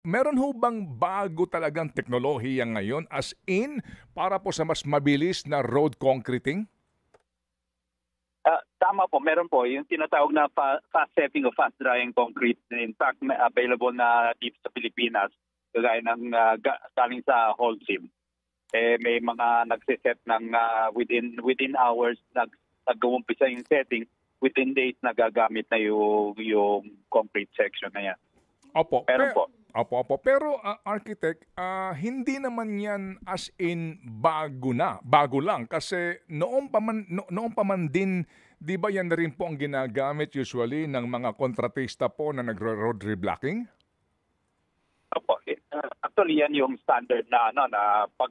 Meron ho bang bago talagang teknolohiya ngayon as in para po sa mas mabilis na road concreting? Tama po, meron po yung tinatawag na fast setting o fast drying concrete. In fact, may available na dito sa Pilipinas kagaya ng galing sa Holcim. May mga nagse-set ng within hours nag-uumpisa yung setting, within days nagagamit na yung concrete section na yan. Opo, Meron po. opo. Pero, architect, hindi naman 'yan as in bago lang kasi noon pa man din 'di ba 'yan na rin po ang ginagamit usually ng mga kontratista po na nagro-road reblocking? Opo. Actually, yan yung standard na na pag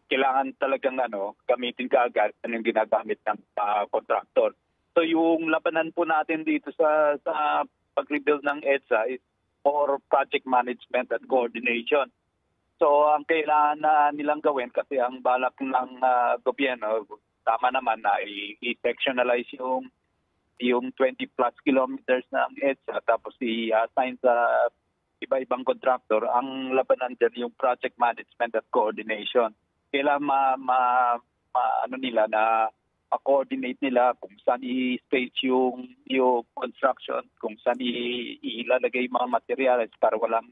kailangan talagang gamitin kaagad yung ginagamit ng contractor. So yung labanan po natin dito sa pag-rebuild ng EDSA is for project management and coordination. So ang kailangan na nilang gawin kasi ang balak ng gobyerno tama naman na i-sectionalize yung 20 plus kilometers ng EDSA tapos i-assign sa iba-ibang contractor. Ang labanan dyan yung project management at coordination. Kailangan nila na ma-coordinate nila kung saan i-stage yung construction, kung saan ilalagay yung mga materials para walang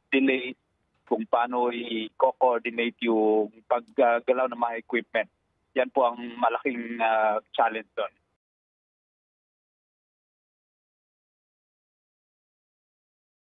delay, kung paano i-coordinate yung paggalaw ng mga equipment. Yan po ang malaking challenge doon.